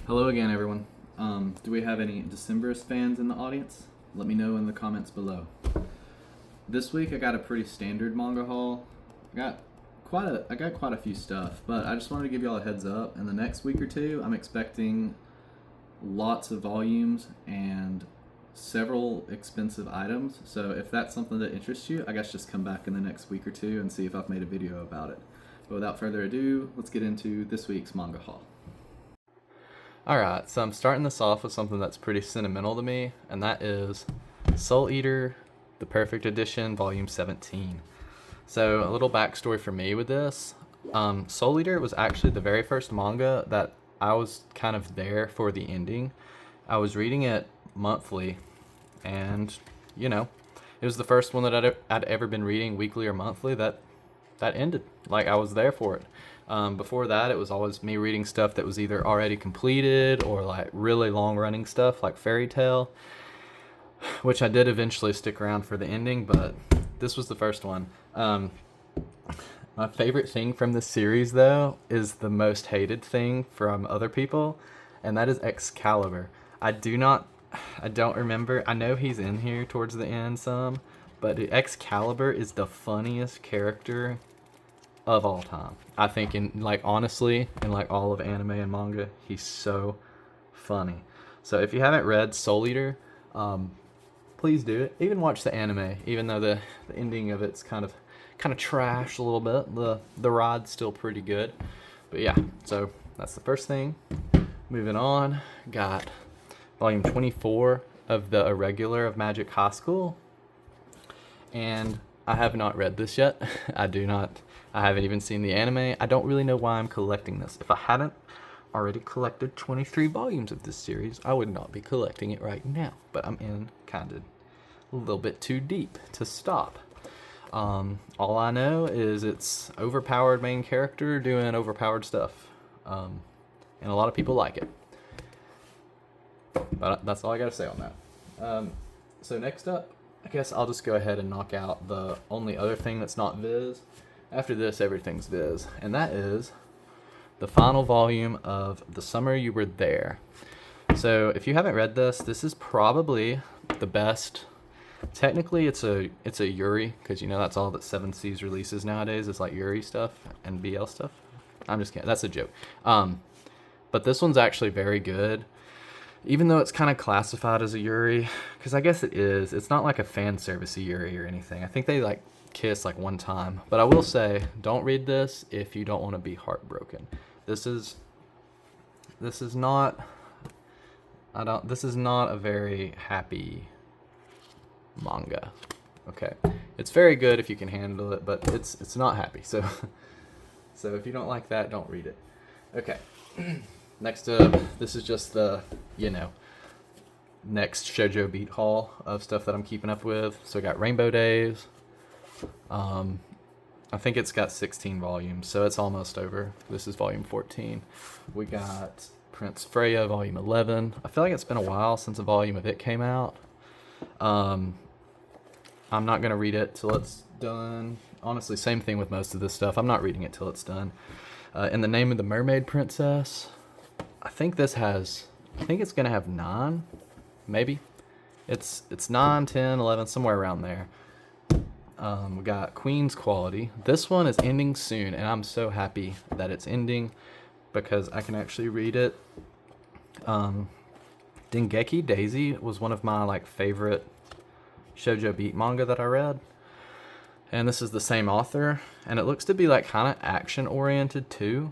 Hello again, everyone. Do we have any Decemberist fans in the audience? Let me know in the comments below. This week I got a pretty standard manga haul. I got quite a few stuff, but I just wanted to give y'all a heads up. In the next week or two, I'm expecting lots of volumes and several expensive items. So if that's something that interests you, I guess just come back in the next week or two and see if I've made a video about it. But without further ado, let's get into this week's manga haul. Alright, so I'm starting this off with something that's pretty sentimental to me, and that is Soul Eater, The Perfect Edition, Volume 17. So, a little backstory for me with this. Soul Eater was actually the very first manga that I was kind of there for the ending. I was reading it monthly, and, it was the first one that I'd ever been reading weekly or monthly that ended. Like, I was there for it. Before that, it was always me reading stuff that was either already completed or like really long running stuff like Fairy Tail, which I did eventually stick around for the ending, but this was the first one. My favorite thing from this series, though, is the most hated thing from other people, and that is Excalibur. I don't remember. I know he's in here towards the end some, but Excalibur is the funniest character of all time. I think honestly, in all of anime and manga, he's so funny. So if you haven't read Soul Eater, please do it. Even watch the anime, even though the ending of it's kind of trash a little bit. The ride's still pretty good. But yeah, so that's the first thing. Moving on, got volume 24 of the Irregular of Magic High School. And I have not read this yet. I haven't even seen the anime. I don't really know why I'm collecting this. If I hadn't already collected 23 volumes of this series, I would not be collecting it right now. But I'm in kind of a little bit too deep to stop. All I know is it's overpowered main character doing overpowered stuff. And a lot of people like it. But that's all I gotta say on that. So next up, I guess I'll just go ahead and knock out the only other thing that's not Viz. After this, everything's Viz. And that is the final volume of The Summer You Were There. So if you haven't read this, this is probably the best. Technically, it's a Yuri, because that's all that 7 Seas releases nowadays is like Yuri stuff and BL stuff. I'm just kidding. That's a joke. But this one's actually very good. Even though it's kind of classified as a Yuri, because I guess it is. It's not like a fan service Yuri or anything. I think they kiss one time. But I will say, don't read this if you don't want to be heartbroken. This is not a very happy manga. Okay. It's very good if you can handle it, but it's not happy. So if you don't like that, don't read it. Okay. Next up, this is just the, next Shojo Beat haul of stuff that I'm keeping up with. So I got Rainbow Days. I think it's got 16 volumes, so it's almost over. This is volume 14. We got Prince Freya, volume 11. I feel like it's been a while since a volume of it came out. I'm not going to read it till it's done. Honestly, same thing with most of this stuff. I'm not reading it till it's done. In the Name of the Mermaid Princess, I think it's going to have 9, maybe. It's 9, 10, 11, somewhere around there. We got Queen's Quality. This one is ending soon, and I'm so happy that it's ending because I can actually read it. Dengeki Daisy was one of my favorite Shojo Beat manga that I read. And this is the same author, and it looks to be kind of action oriented too.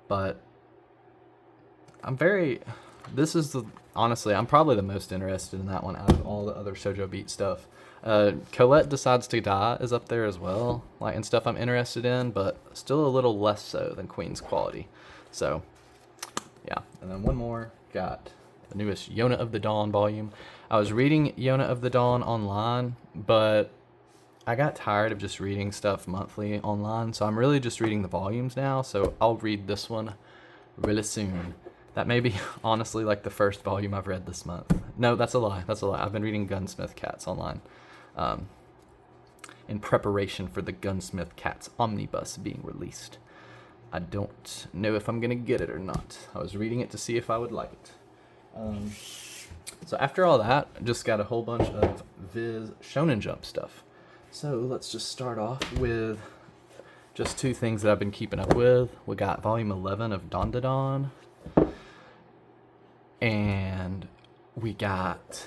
But honestly, I'm probably the most interested in that one out of all the other Shojo Beat stuff. Colette Decides to Die is up there as well, and stuff I'm interested in, but still a little less so than Queen's Quality. So, yeah. And then one more, got the newest Yona of the Dawn volume. I was reading Yona of the Dawn online, but I got tired of just reading stuff monthly online, so I'm really just reading the volumes now, so I'll read this one really soon. That may be, honestly, the first volume I've read this month. No, that's a lie. I've been reading Gunsmith Cats online. In preparation for the Gunsmith Cats omnibus being released. I don't know if I'm gonna get it or not. I was reading it to see if I would like it. So after all that, I just got a whole bunch of Viz Shonen Jump stuff. So let's just start off with just two things that I've been keeping up with. We got volume 11 of Dandadan, and we got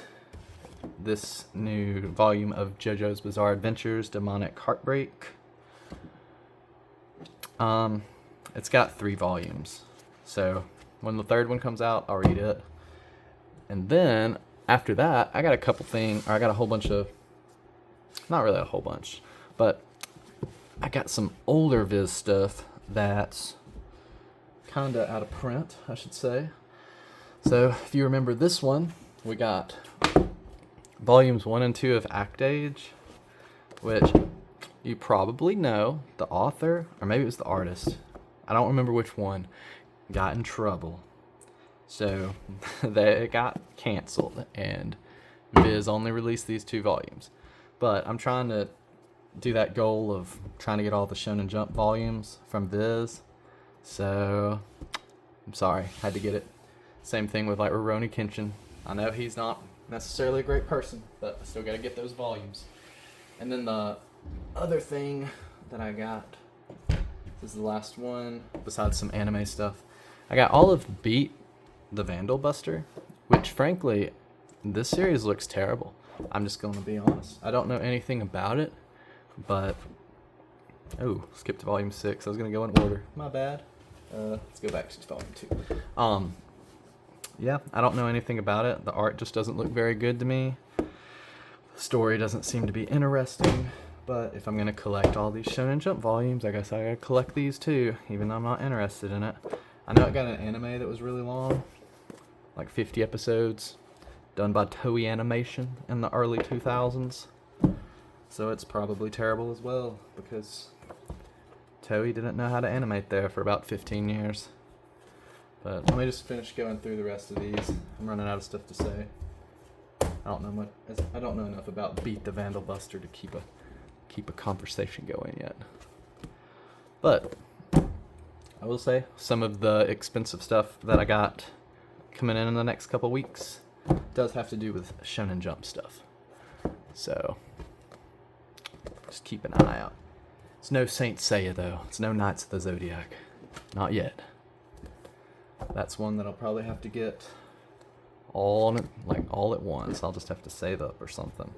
this new volume of JoJo's Bizarre Adventures, Demonic Heartbreak. It's got 3 volumes, so when the third one comes out, I'll read it. And then after that, I got a whole bunch of, not really a whole bunch, but I got some older Viz stuff that's kinda out of print, I should say. So if you remember this one, we got volumes 1 and 2 of Act Age, which you probably know the author, or maybe it was the artist, I don't remember which one, got in trouble. So they got canceled, and Viz only released these 2 volumes. But I'm trying to do that goal of trying to get all the Shonen Jump volumes from Viz. So I'm sorry, had to get it. Same thing with like Rurouni Kenshin. I know he's not necessarily a great person, but I still gotta get those volumes. And then the other thing that I got, this is the last one, besides some anime stuff, I got all of Beat the Vandal Buster, which frankly, this series looks terrible. I'm just gonna be honest. I don't know anything about it, but, oh, skipped to volume 6. I was gonna go in order. My bad. Let's go back to volume 2. Yeah, I don't know anything about it. The art just doesn't look very good to me. The story doesn't seem to be interesting. But if I'm gonna collect all these Shonen Jump volumes, I guess I gotta collect these too, even though I'm not interested in it. I know it got an anime that was really long, like 50 episodes, done by Toei Animation in the early 2000s. So it's probably terrible as well, because Toei didn't know how to animate there for about 15 years. But let me just finish going through the rest of these. I'm running out of stuff to say. I don't know enough about Beat the Vandal Buster to keep a conversation going yet. But I will say some of the expensive stuff that I got coming in the next couple weeks does have to do with Shonen Jump stuff. So just keep an eye out. It's no Saint Seiya though. It's no Knights of the Zodiac. Not yet. That's one that I'll probably have to get all at once. I'll just have to save up or something,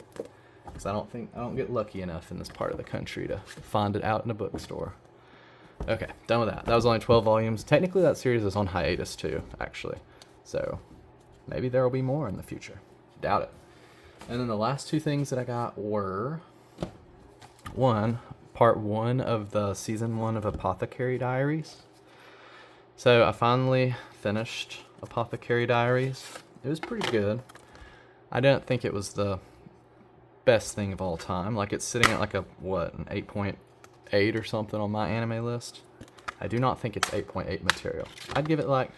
because I don't get lucky enough in this part of the country to find it out in a bookstore. Okay, done with that. That was only 12 volumes. Technically, that series is on hiatus too, actually. So maybe there will be more in the future. Doubt it. And then the last 2 things that I got were part 1 of the season 1 of Apothecary Diaries. So I finally finished Apothecary Diaries. It was pretty good. I didn't think it was the best thing of all time. Like, it's sitting at like an 8.8 or something on my anime list. I do not think it's 8.8 material. I'd give it like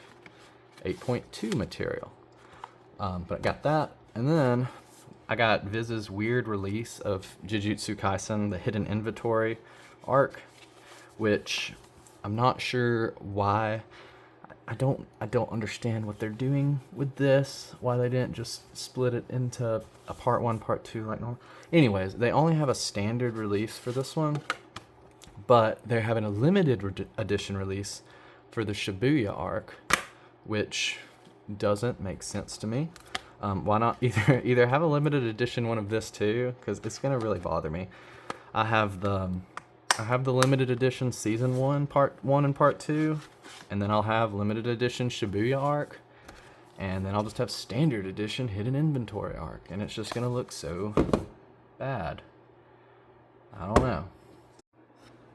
8.2 material. But I got that, and then I got Viz's weird release of Jujutsu Kaisen, the Hidden Inventory arc, which I'm not sure why. I don't understand what they're doing with this. Why they didn't just split it into a part 1, part 2 like normal. Anyways, they only have a standard release for this one, but they're having a limited edition release for the Shibuya arc, which doesn't make sense to me. Why not either have a limited edition one of this too, because it's gonna really bother me. I have the limited edition season 1, part 1 and part 2, and then I'll have limited edition Shibuya arc, and then I'll just have standard edition Hidden Inventory arc, and it's just gonna look so bad. I don't know.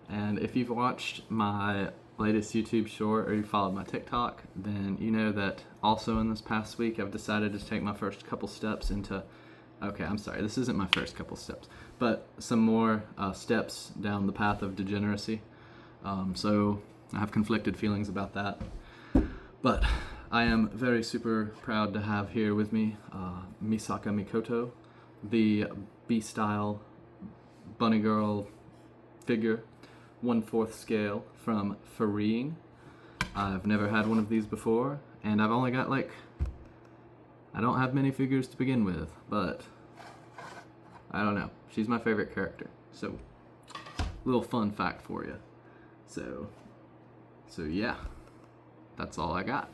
And if you've watched my latest YouTube short, or you followed my TikTok, then you know that also in this past week I've decided to take my first couple steps into, okay, I'm sorry, this isn't my first couple steps, but some more steps down the path of degeneracy. So I have conflicted feelings about that, but I am very super proud to have here with me Misaka Mikoto, the B-style bunny girl figure 1/4 scale from Freeing. I've never had one of these before, and I've only got like, I don't have many figures to begin with, but I don't know. She's my favorite character. So, little fun fact for you. So yeah, that's all I got.